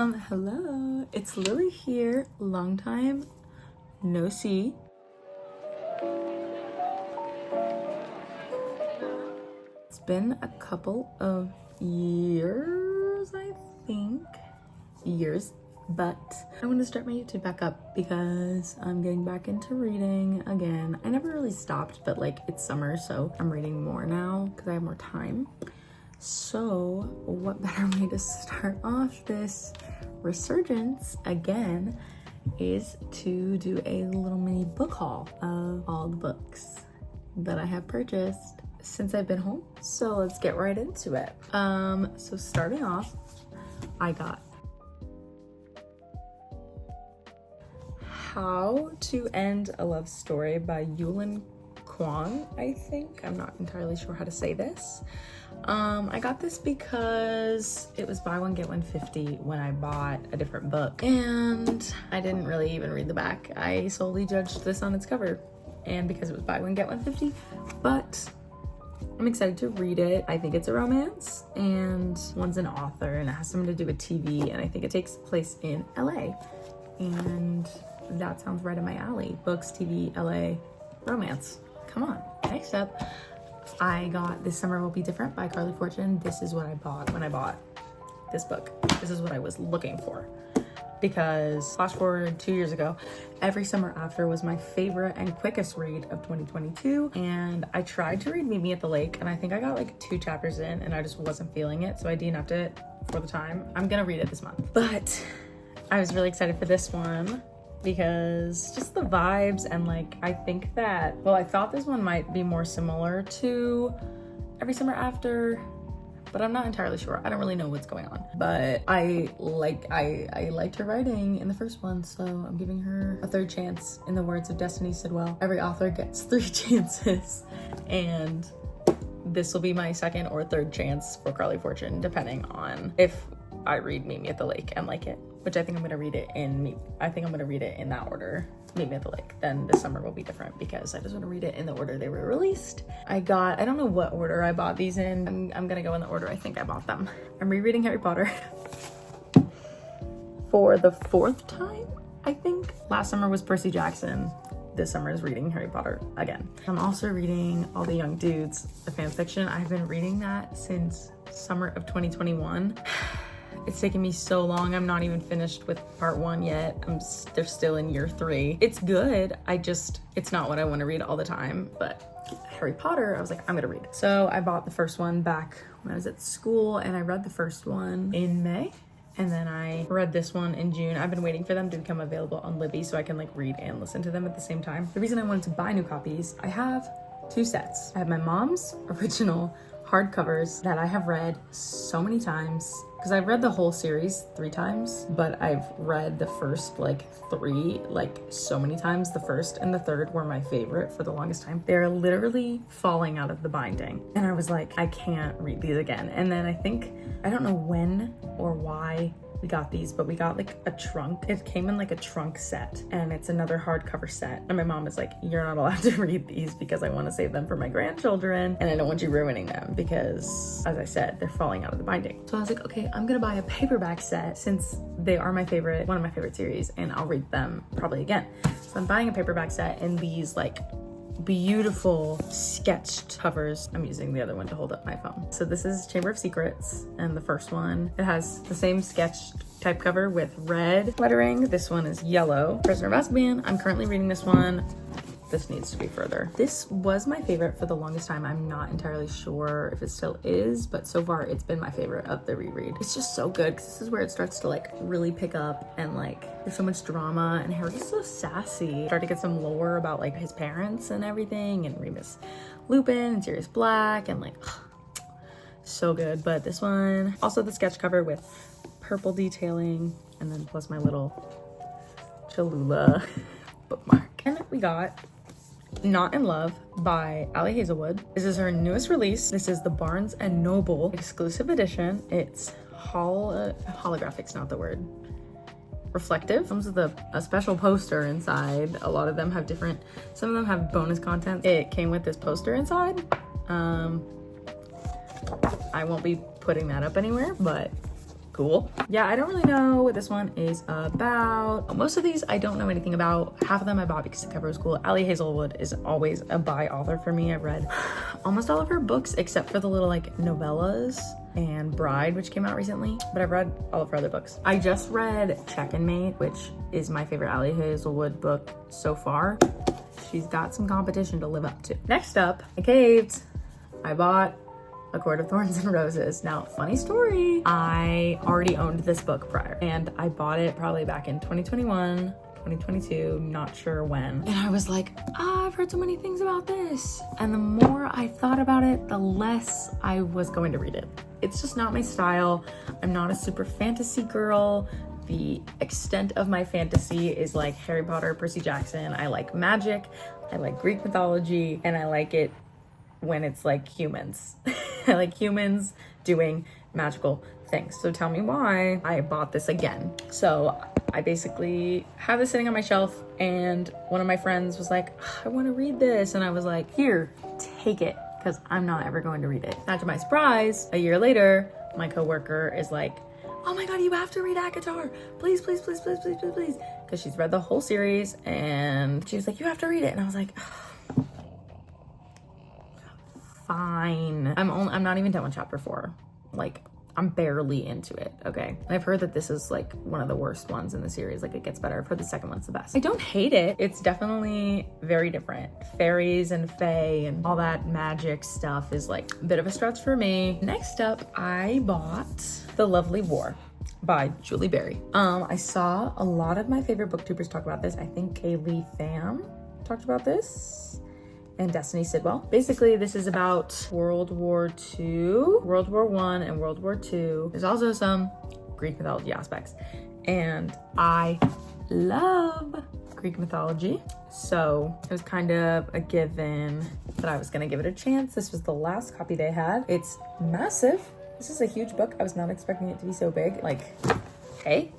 Hello, it's Lily here. Long time no see. It's been a couple of years, I think. But I want to start my YouTube back up because I'm getting back into reading again. I never really stopped, but like it's summer, so I'm reading more now because I have more time. So what better way to start off this resurgence again is to do a little mini book haul of all the books that I have purchased since I've been home. So let's get right into it. So starting off, I got How to End a Love Story by Yulin Kwon, I think. I'm not entirely sure how to say this. I got this because it was buy one get one 50 when I bought a different book, and I didn't really even read the back. I solely judged this on its cover, and because it was buy one get one 50, but I'm excited to read it. I think it's a romance, and one's an author, and it has something to do with TV, and I think it takes place in LA, and that sounds right in my alley. Books, TV, LA, romance. Come on. Next up, I got This Summer Will Be Different by Carly Fortune. This is what I bought when I bought this book. This is what I was looking for. Because flash forward 2 years ago, Every Summer After was my favorite and quickest read of 2022. And I tried to read Meet Me at the Lake, and I think I got like 2 chapters in and I just wasn't feeling it. So I DNF'd it for the time. I'm gonna read it this month. But I was really excited for this one because just the vibes, and like I think that, well, I thought this one might be more similar to Every Summer After, but I'm not entirely sure. I don't really know what's going on, but I liked her writing in the first one, so I'm giving her a third chance. In the words of Destiny Sidwell, every author gets 3 chances, and this will be my second or third chance for Carly Fortune, depending on if I read Meet Me at the Lake and like it, which I think I'm gonna read it in that order. Meet Me at the Lake. Then This Summer Will Be Different, because I just want to read it in the order they were released. I don't know what order I bought these in. I'm gonna go in the order I think I bought them. I'm rereading Harry Potter for the 4th time, I think. Last summer was Percy Jackson. This summer is reading Harry Potter again. I'm also reading All the Young Dudes, the fan fiction. I've been reading that since summer of 2021. It's taken me so long. I'm not even finished with part 1 yet. They're still in year 3. It's good. It's not what I want to read all the time, but Harry Potter, I was like, I'm gonna read it. So I bought the first one back when I was at school, and I read the first one in May, and then I read this one in June. I've been waiting for them to become available on Libby so I can like read and listen to them at the same time. The reason I wanted to buy new copies, I have 2 sets. I have my mom's original hardcovers that I have read so many times, because I've read the whole series 3 times, but I've read the first 3 so many times. The first and the third were my favorite for the longest time. They're literally falling out of the binding, and I was like, I can't read these again. And then I don't know when or why we got these, but we got a trunk. It came in a trunk set, and it's another hardcover set. And my mom is like, you're not allowed to read these because I want to save them for my grandchildren, and I don't want you ruining them because, as I said, they're falling out of the binding. So I was like, okay, I'm gonna buy a paperback set since they are one of my favorite series, and I'll read them probably again. So I'm buying a paperback set in these beautiful sketched covers. I'm using the other one to hold up my phone. So this is Chamber of Secrets, and the first one, it has the same sketched type cover with red lettering. This one is yellow. Prisoner of Azkaban. I'm currently reading this one. This needs to be further. This was my favorite for the longest time. I'm not entirely sure if it still is, but so far it's been my favorite of the reread. It's just so good because this is where it starts to really pick up, and there's so much drama, and Harry's so sassy. Start to get some lore about his parents and everything, and Remus Lupin and Sirius Black, and so good. But this one, also the sketch cover with purple detailing, and then plus my little Cholula bookmark. And we got Not in Love by Ali Hazelwood. This is her newest release. This is the Barnes & Noble exclusive edition. It's holographic's not the word. Reflective. Comes with a special poster inside. A lot of them have some of them have bonus content. It came with this poster inside. I won't be putting that up anywhere, but Cool. Yeah, I don't really know what this one is about. Most of these I don't know anything about. Half of them I bought because the cover was cool. Ali Hazelwood is always a buy author for me. I've read almost all of her books except for the little like novellas and Bride, which came out recently, but I've read all of her other books. I just read Check and Mate, which is my favorite Ali Hazelwood book so far. She's got some competition to live up to. Next up, I caved. I bought A Court of Thorns and Roses. Now, funny story, I already owned this book prior and I bought it probably back in 2021, 2022, not sure when. And I was like, I've heard so many things about this. And the more I thought about it, the less I was going to read it. It's just not my style. I'm not a super fantasy girl. The extent of my fantasy is like Harry Potter, Percy Jackson. I like magic, I like Greek mythology, and I like it when it's like humans. I like humans doing magical things. So tell me why I bought this again. So I basically have this sitting on my shelf and one of my friends was like, I want to read this. And I was like, here, take it, because I'm not ever going to read it. Now to my surprise, a year later, my coworker is like, oh my God, you have to read ACOTAR. Please, please, please, please, please, please, please. Because she's read the whole series and she was like, you have to read it. And I was like, fine. I'm not even done with chapter 4. Like, I'm barely into it, okay? And I've heard that this is like one of the worst ones in the series. Like, it gets better. I've heard the second one's the best. I don't hate it. It's definitely very different. Fairies and fae and all that magic stuff is like a bit of a stretch for me. Next up, I bought The Lovely War by Julie Berry. I saw a lot of my favorite booktubers talk about this. I think Kaylee Pham talked about this, and Destiny Sidwell. Basically, this is about World War II, World War I, and World War II. There's also some Greek mythology aspects, and I love Greek mythology, so it was kind of a given that I was gonna give it a chance. This was the last copy they had. It's massive. This is a huge book. I was not expecting it to be so big. Like, hey,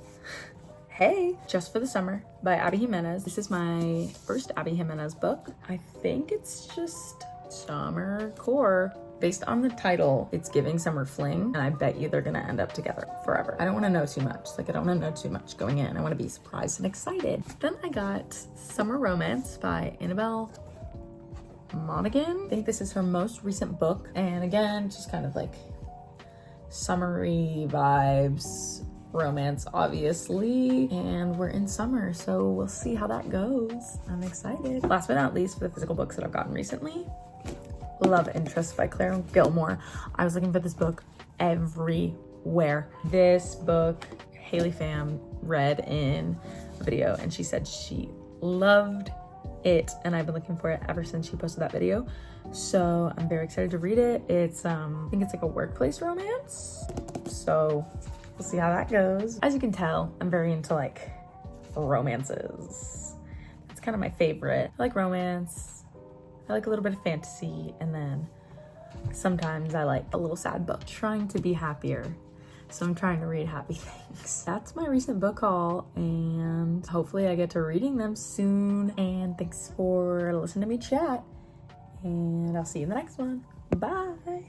Just for the Summer by Abby Jimenez. This is my first Abby Jimenez book. I think it's just summer core. Based on the title, it's giving summer fling, and I bet you they're gonna end up together forever. I don't wanna know too much. Like, I don't wanna know too much going in. I wanna be surprised and excited. Then I got Summer Romance by Annabelle Monaghan. I think this is her most recent book. And again, just kind of like summery vibes, romance obviously, and we're in summer, so we'll see how that goes. I'm excited. Last but not least, for the physical books that I've gotten recently, Love Interest by Claire Gilmore. I was looking for this book everywhere. This book, Haley Pham read in a video and she said she loved it, and I've been looking for it ever since she posted that video. So I'm very excited to read it. It's I think it's like a workplace romance, so we'll see how that goes. As you can tell, I'm very into like romances. That's kind of my favorite. I like romance, I like a little bit of fantasy, and then sometimes I like a little sad book. Trying to be happier, so I'm trying to read happy things. That's my recent book haul, and hopefully I get to reading them soon. And thanks for listening to me chat, and I'll see you in the next one. Bye.